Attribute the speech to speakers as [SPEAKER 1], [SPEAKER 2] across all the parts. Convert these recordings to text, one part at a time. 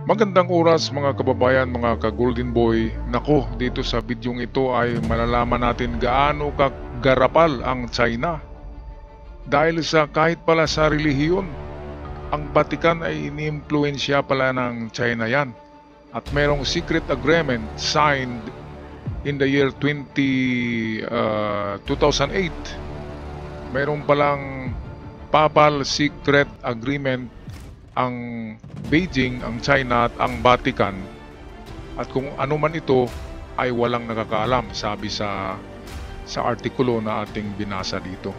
[SPEAKER 1] Magandang oras mga kababayan, mga ka-Golden Boy. Nako, dito sa bidyong ito ay malalaman natin gaano kagarapal ang China. Dahil sa kahit pala sa relihiyon, ang Vatican ay iniimpluwensya pala ng China yan. At merong secret agreement signed in the year 2008. Merong palang papal secret agreement ang Beijing, ang China at ang Vatican, at kung ano man ito ay walang nakakaalam, sabi sa artikulo na ating binasa dito.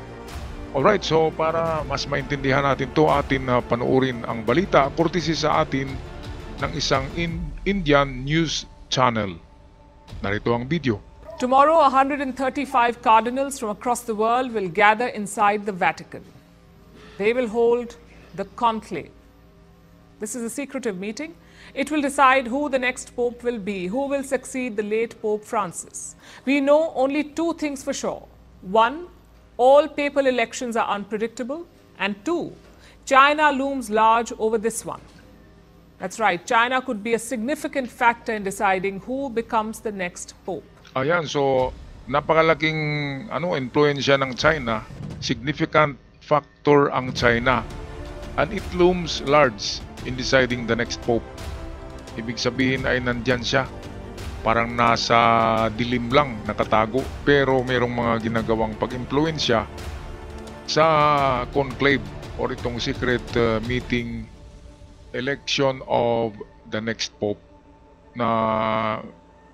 [SPEAKER 1] Alright, so para mas maintindihan natin to, atin na panuorin ang balita courtesy sa atin ng isang Indian news channel. Narito ang video.
[SPEAKER 2] Tomorrow, 135 cardinals from across the world will gather inside the Vatican. They will hold the conclave. This is a secretive meeting. It will decide who the next pope will be, who will succeed the late Pope Francis. We know only two things for sure. One, all papal elections are unpredictable. And two, China looms large over this one. That's right, China could be a significant factor in deciding who becomes the next pope.
[SPEAKER 1] Ayan, so napakalaking influensya ng China, significant factor ang China, and it looms large in deciding the next pope. Ibig sabihin ay nandyan siya, parang nasa dilim lang, nakatago, pero merong mga ginagawang pag-impluensya sa conclave or itong secret meeting election of the next pope, na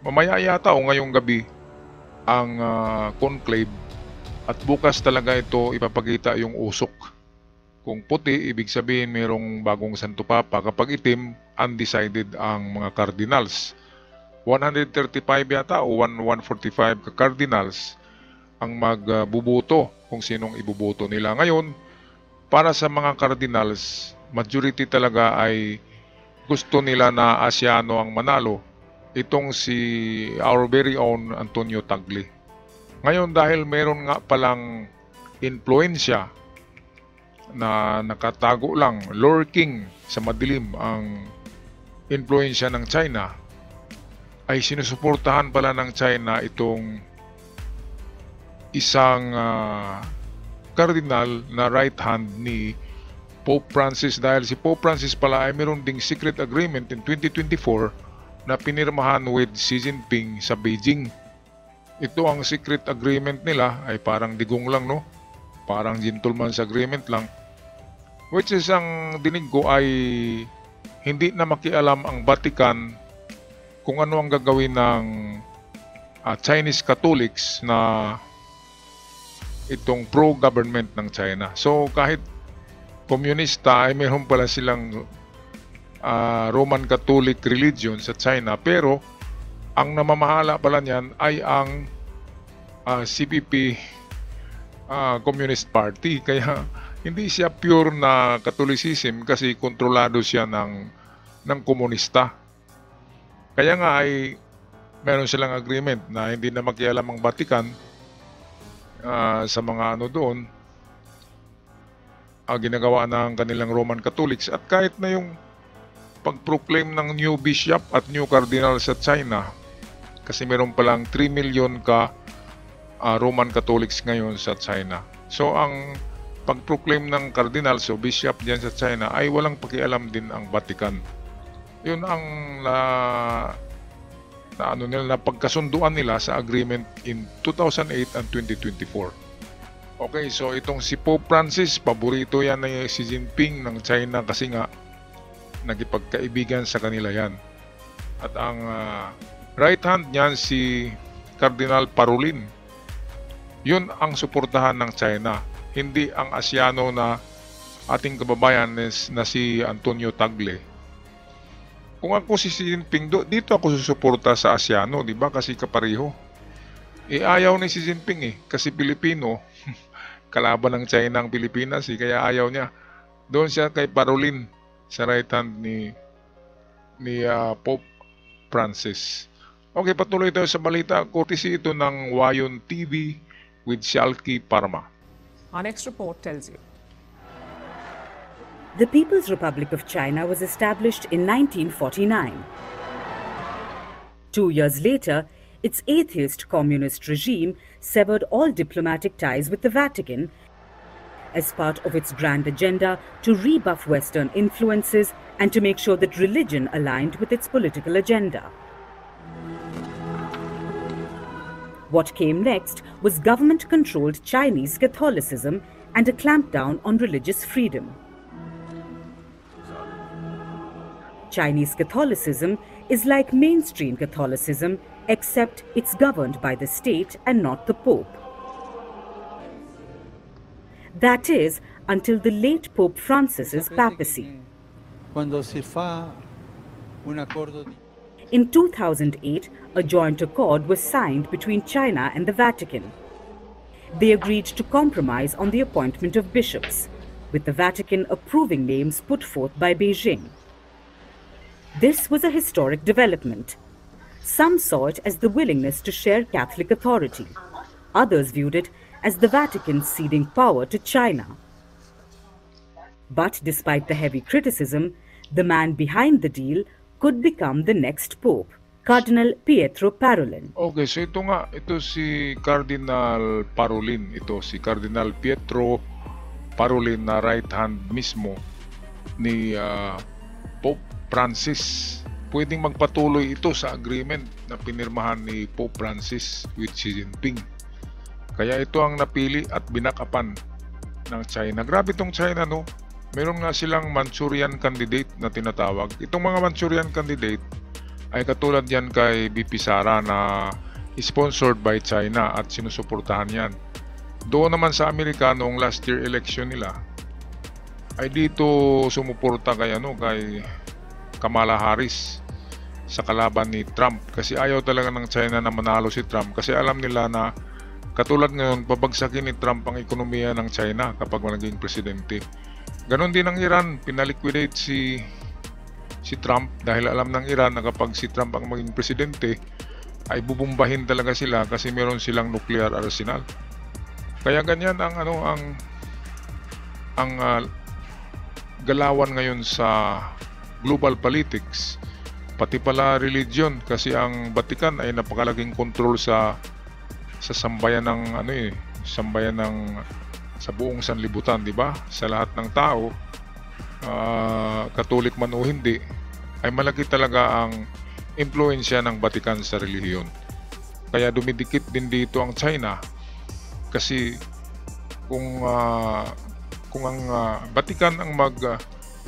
[SPEAKER 1] mamaya yata o ngayong gabi ang conclave, at bukas talaga ito ipapakita yung usok. Kung puti, ibig sabihin mayroong bagong Santo Papa. Kapag itim, undecided ang mga cardinals. 135 yata o 145 ka-cardinals ang magbuboto kung sinong ibuboto nila. Ngayon, para sa mga cardinals, majority talaga ay gusto nila na Asiano ang manalo. Itong si our very own Antonio Tagle. Ngayon, dahil meron nga palang influensya na nakatago lang, lurking sa madilim, ang influensya ng China, ay sinusuportahan pala ng China itong isang cardinal na right hand ni Pope Francis, dahil si Pope Francis pala ay meron ding secret agreement in 2024 na pinirmahan with Xi Jinping sa Beijing. Ito ang secret agreement nila ay parang digong lang, no? Parang gentleman's agreement lang. Which is, ang dinig ko ay hindi na makialam ang Vatican kung ano ang gagawin ng Chinese Catholics na itong pro-government ng China. So kahit komunista ay mayroon pala silang Roman Catholic religion sa China, pero ang namamahala pala niyan ay ang CPP Communist Party. Kaya hindi siya pure na Catholicism kasi kontrolado siya ng komunista. Kaya nga ay meron silang agreement na hindi na makialam ang Vatican sa mga doon, ginagawa ng kanilang Roman Catholics. At kahit na yung pag-proclaim ng new bishop at new cardinal sa China, kasi meron palang 3 million ka Roman Catholics ngayon sa China. So ang pag-proclaim ng cardinals o bishop diyan sa China ay walang pakialam din ang Vatican. Yun ang pagkasunduan nila sa agreement in 2008 and 2024. Okay, so itong si Pope Francis, paborito yan ni Xi Jinping ng China kasi nga nagipagkaibigan sa kanila yan. At ang right hand niyan si Cardinal Parolin. Yun ang suportahan ng China, hindi ang Asiano na ating kababayan na si Antonio Tagle. Kung ako si Xi Jinping, dito ako susuporta sa Asiano, di ba? Kasi kapareho. Ayaw ni Xi Jinping kasi Pilipino. Kalaban ng China ang Pilipinas, kaya ayaw niya. Doon siya kay Parolin, sa right hand ni Pope Francis. Okay, patuloy tayo sa balita. Courtesy ito ng Wayon TV with Shalky Parma.
[SPEAKER 2] Our next report tells you.
[SPEAKER 3] The People's Republic of China was established in 1949. 2 years later, its atheist communist regime severed all diplomatic ties with the Vatican as part of its grand agenda to rebuff Western influences and to make sure that religion aligned with its political agenda. What came next was government-controlled Chinese Catholicism and a clampdown on religious freedom. Chinese Catholicism is like mainstream Catholicism, except it's governed by the state and not the Pope. That is, until the late Pope Francis's papacy. In 2008, a joint accord was signed between China and the Vatican. They agreed to compromise on the appointment of bishops, with the Vatican approving names put forth by Beijing. This was a historic development. Some saw it as the willingness to share Catholic authority. Others viewed it as the Vatican ceding power to China. But despite the heavy criticism, the man behind the deal could become the next Pope, Cardinal Pietro Parolin.
[SPEAKER 1] Okay, so ito si Cardinal Parolin. Ito si Cardinal Pietro Parolin na right hand mismo ni Pope Francis. Pwedeng magpatuloy ito sa agreement na pinirmahan ni Pope Francis with Xi Jinping. Kaya ito ang napili at binakapan ng China. Grabe itong China, no? Meron nga silang Manchurian candidate na tinatawag. Itong mga Manchurian candidate ay katulad yan kay BP Sara na sponsored by China at sinusuportahan yan. Doon naman sa Amerika noong last year election nila ay dito sumuporta kay Kamala Harris sa kalaban ni Trump, kasi ayaw talaga ng China na manalo si Trump, kasi alam nila na katulad ngayon pabagsakin ni Trump ang ekonomiya ng China kapag naging presidente. Ganon din ang Iran, pinaliquidate si Trump dahil alam ng Iran na kapag si Trump ang maging presidente ay bubumbahin talaga sila kasi meron silang nuclear arsenal. Kaya ganyan ang galawan ngayon sa global politics, pati pala religion, kasi ang Vatican ay napakalaking control sa sambayan ng sambayan ng sa buong sanlibutan, di ba? Sa lahat ng tao, Katolik man o hindi, ay malaki talaga ang impluwensya ng Vatican sa relihiyon. Kaya dumidikit din dito ang China, kasi kung ang Vatican ang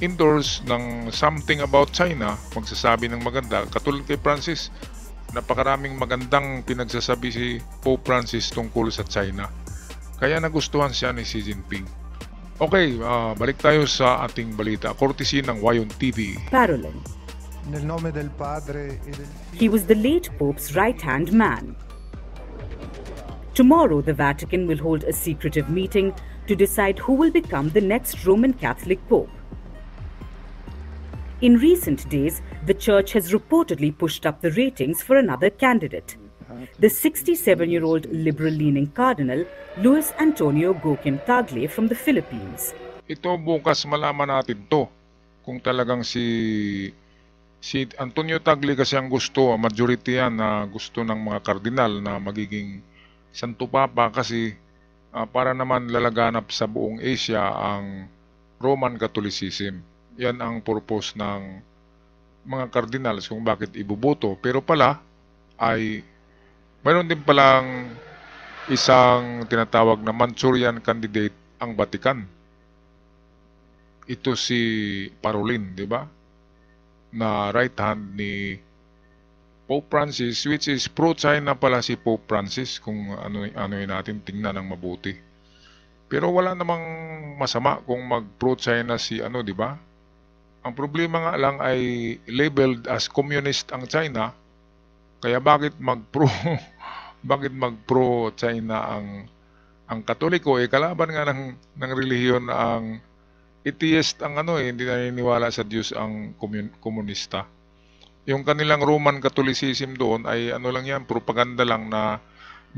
[SPEAKER 1] endorse ng something about China, magsasabi ng maganda, katulad kay Francis, napakaraming magandang pinagsasabi si Pope Francis tungkol sa China. Kaya nagustuhan siya ni Xi Jinping. Okay, balik tayo sa ating balita, courtesy ng Wayon TV.
[SPEAKER 3] Parolin. He was the late Pope's right-hand man. Tomorrow, the Vatican will hold a secretive meeting to decide who will become the next Roman Catholic Pope. In recent days, the Church has reportedly pushed up the ratings for another candidate, the 67-year-old liberal-leaning Cardinal Luis Antonio Gokim Tagle from the Philippines.
[SPEAKER 1] Ito bukas malaman natin to kung talagang si Antonio Tagle kasi ang gusto, majority yan na gusto ng mga kardinal na magiging Santo Papa, kasi para naman lalaganap sa buong Asia ang Roman Catholicism. Yan ang purpose ng mga cardinals kung bakit ibuboto. Pero pala ay mayroon din palang isang tinatawag na Manchurian candidate ang Vatican. Ito si Parolin, di ba? Na right hand ni Pope Francis, which is pro-China pala si Pope Francis, kung ano natin tingnan ng mabuti. Pero wala namang masama kung mag-pro-China si di ba? Ang problema nga lang ay labeled as communist ang China. Kaya bakit mag-pro China ang Katoliko? Kalaban nga ng relihiyon ang atheist ang hindi naniniwala sa Diyos ang komunista. Yung kanilang Roman Catholicism doon ay lang yan, propaganda lang na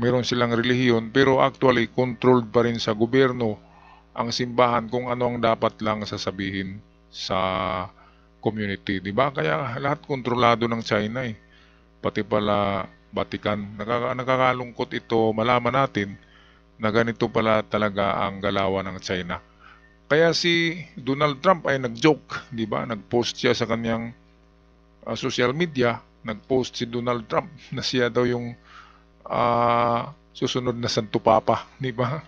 [SPEAKER 1] meron silang relihiyon, pero actually controlled pa rin sa gobyerno ang simbahan kung ano ang dapat lang sasabihin sa community, di ba? Kaya lahat kontrolado ng China eh. Pati pala Vatican. Nakakalungkot ito malaman natin na ganito pala talaga ang galawan ng China. Kaya si Donald Trump ay nag-joke, di ba? Nag-post siya sa kanyang social media, nag-post si Donald Trump na siya daw yung susunod na Santo Papa, di ba?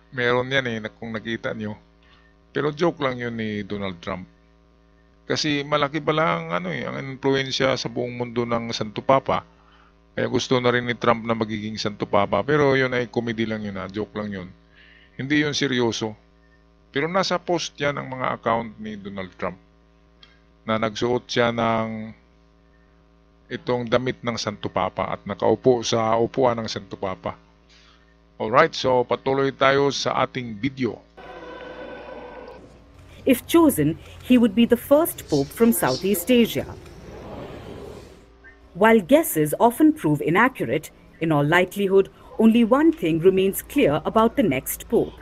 [SPEAKER 1] Meron yan eh, kung nakita nyo. Pero joke lang yun ni Donald Trump. Kasi malaki pala ang, ang influensya sa buong mundo ng Santo Papa. Kaya gusto na rin ni Trump na magiging Santo Papa. Pero yun ay comedy lang yun, joke lang yun. Hindi yun seryoso. Pero nasa post yan ng mga account ni Donald Trump na nagsuot siya ng itong damit ng Santo Papa at nakaupo sa upuan ng Santo Papa. Alright, so patuloy tayo sa ating video.
[SPEAKER 3] If chosen, he would be the first pope from Southeast Asia. While guesses often prove inaccurate, in all likelihood, only one thing remains clear about the next pope.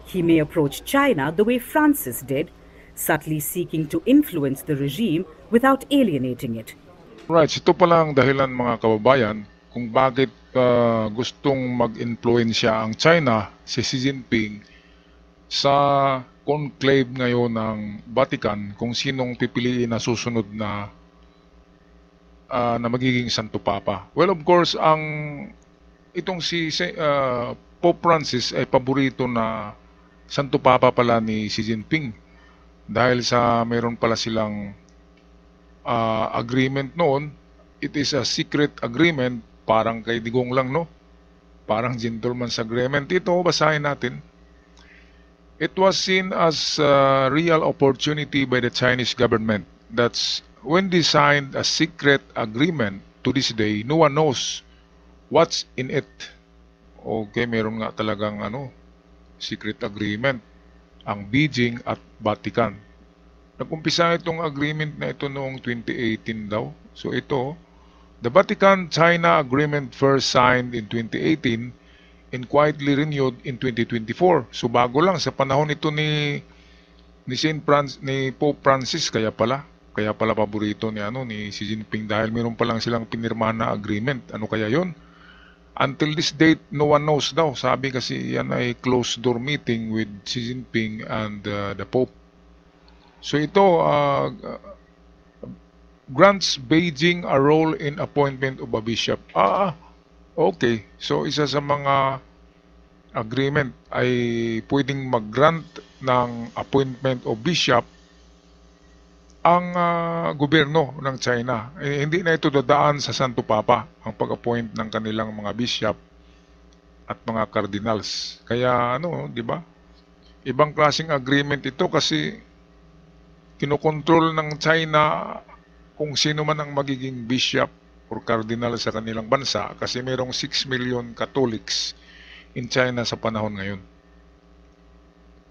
[SPEAKER 3] He may approach China the way Francis did, subtly seeking to influence the regime without alienating it.
[SPEAKER 1] Right, ito pala ang dahilan mga kababayan kung bakit gustong mag-influensya ang China, si Xi Jinping, sa conclave ngayon ng Vatican kung sinong pipiliin na susunod na magiging Santo Papa. Well, of course, itong si Pope Francis ay paborito na Santo Papa pala ni Xi Jinping dahil sa meron pala silang agreement noon. It is a secret agreement, parang kay Digong lang, no? Parang gentleman's agreement. Ito, basahin natin. It was seen as a real opportunity by the Chinese government. That's when they signed a secret agreement. To this day, no one knows what's in it. Okay, meron nga talagang secret agreement ang Beijing at Vatican. Nag-umpisa itong agreement na ito noong 2018 daw. So ito, the Vatican-China agreement first signed in 2018 and quietly renewed in 2024. So bago lang sa panahon ito ni Pope Francis, kaya pala paborito ni Xi Jinping dahil meron pa lang silang pinirma na agreement. Ano kaya 'yon? Until this date, no one knows daw. Sabi kasi yan ay closed door meeting with Xi Jinping and the Pope. So ito grants Beijing a role in appointment of a bishop. Okay. So isa sa mga agreement ay pwedeng mag-grant ng appointment of bishop ang gobyerno ng China. Hindi na ito dadaan sa Santo Papa ang pag-appoint ng kanilang mga bishop at mga cardinals. Kaya di ba? Ibang klaseng agreement ito kasi kinokontrol ng China kung sino man ang magiging bishop or cardinal sa kanilang bansa kasi mayroong 6 million Catholics in China sa panahon ngayon.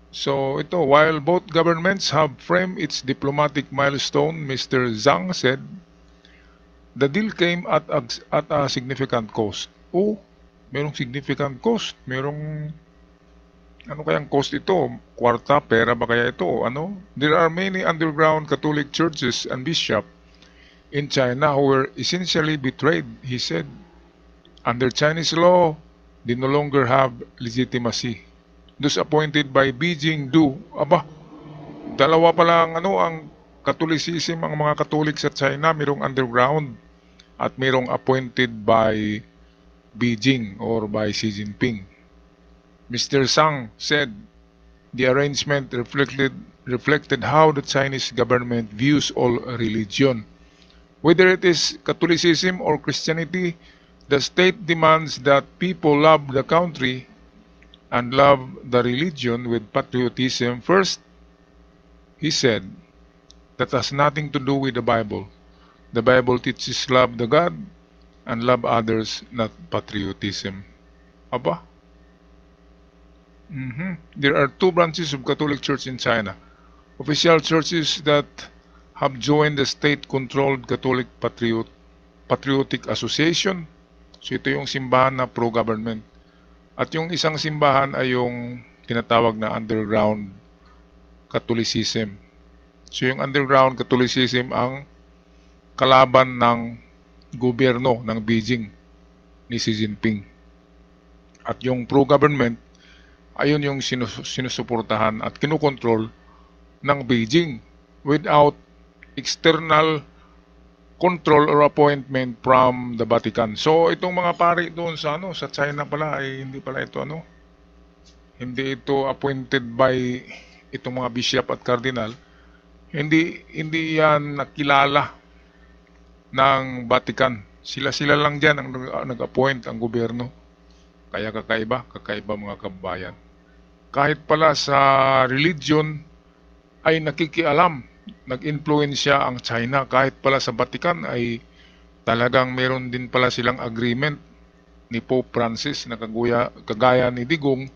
[SPEAKER 1] So ito, while both governments have framed its diplomatic milestone, Mr. Zhang said, the deal came at a significant cost. Mayroong significant cost. Mayroong kayang cost ito? Kwarta, pera ba kaya ito? There are many underground Catholic churches and bishops in China who were essentially betrayed, he said. Under Chinese law, they no longer have legitimacy. Those appointed by Beijing do. Dalawa pa lang ang Catholicism, ang mga Catholic sa China, mayroong underground at mayroong appointed by Beijing or by Xi Jinping. Mr. Zhang said the arrangement reflected how the Chinese government views all religion. Whether it is Catholicism or Christianity, the state demands that people love the country and love the religion with patriotism first. He said, that has nothing to do with the Bible. The Bible teaches love the God and love others, not patriotism. There are two branches of Catholic Church in China. Official churches that have joined the state-controlled Catholic Patriotic Association. So ito yung simbahan na pro-government. At yung isang simbahan ay yung tinatawag na underground Catholicism. So yung underground Catholicism ang kalaban ng gobyerno ng Beijing ni Xi Jinping. At yung pro-government, ayun yung sinusuportahan at kinukontrol ng Beijing without external control or appointment from the Vatican. So itong mga pari doon sa sa China pala ay hindi pala ito hindi ito appointed by itong mga bishop at cardinal. Hindi yan nakilala ng Vatican. Sila lang diyan ang nag-appoint ang gobyerno. Kaya kakaiba mga kababayan. Kahit pala sa religion ay nakikialam, nag-influensya ang China. Kahit pala sa Vatican ay talagang meron din pala silang agreement ni Pope Francis na kagaya ni Digong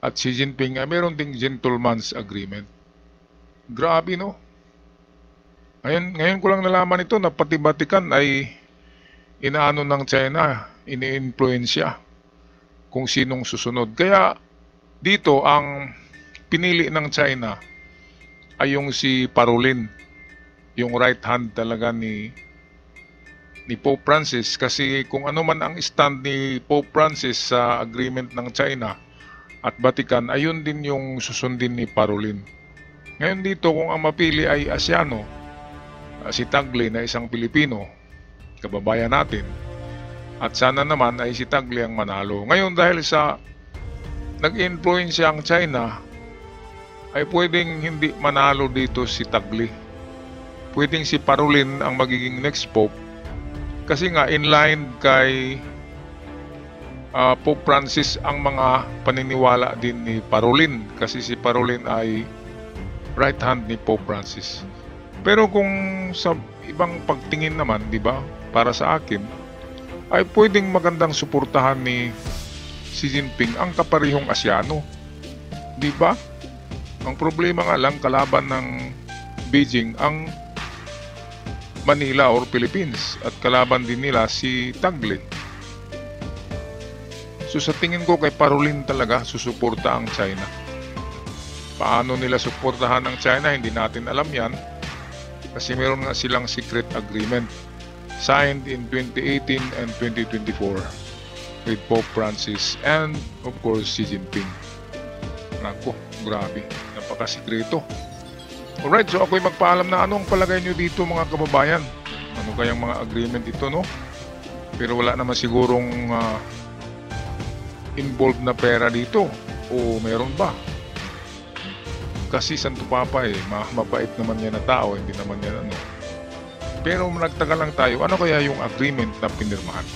[SPEAKER 1] at Xi Jinping ay meron ding gentleman's agreement. Grabe, no? Ngayon ko lang nalaman ito na pati Vatican ay inaano ng China, ini-influensya kung sinong susunod. Kaya dito ang pinili ng China ay yung si Parolin, yung right hand talaga ni Pope Francis, kasi kung ano man ang stand ni Pope Francis sa agreement ng China at Vatican, ayun din yung susundin ni Parolin. Ngayon dito kung ang mapili ay Asiano, si Tagle na isang Pilipino, kababayan natin, at sana naman ay si Tagle ang manalo. Ngayon dahil sa nag-influensya ang China, ay pwedeng hindi manalo dito si Tagle. Pwedeng si Parolin ang magiging next Pope. Kasi nga in line kay Pope Francis ang mga paniniwala din ni Parolin. Kasi si Parolin ay right hand ni Pope Francis. Pero kung sa ibang pagtingin naman, di ba, para sa akin, ay pwedeng magandang suportahan ni Xi Jinping ang kaparehong Asiano. Di ba? Ang problema nga lang, kalaban ng Beijing ang Manila or Philippines at kalaban din nila si Tagle. So sa tingin ko kay Parolin talaga susuporta ang China. Paano nila suportahan ang China, hindi natin alam yan. Kasi meron nga silang secret agreement signed in 2018 and 2024 with Pope Francis and of course Xi Jinping. Nako, grabe, napakasikreto. Alright, so ako'y magpaalam na anong palagay nyo dito mga kababayan. Ano kayang mga agreement ito, no? Pero wala naman sigurong involved na pera dito. O meron ba? Kasi Santo Papa mabait naman yan na tao, hindi naman yan ano. Pero nagtagal lang tayo, ano kaya yung agreement na pinirmahan?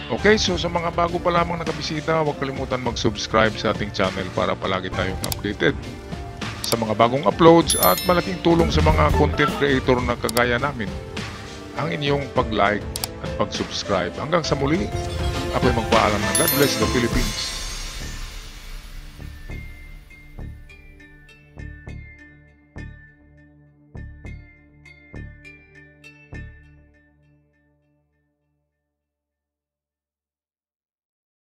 [SPEAKER 1] Okay, so sa mga bago pa lamang nakabisita, huwag kalimutan mag-subscribe sa ating channel para palagi tayong updated sa mga bagong uploads at malaking tulong sa mga content creator na kagaya namin ang inyong pag-like at pag-subscribe. Hanggang sa muli, ako'y magpaalam na God bless the Philippines.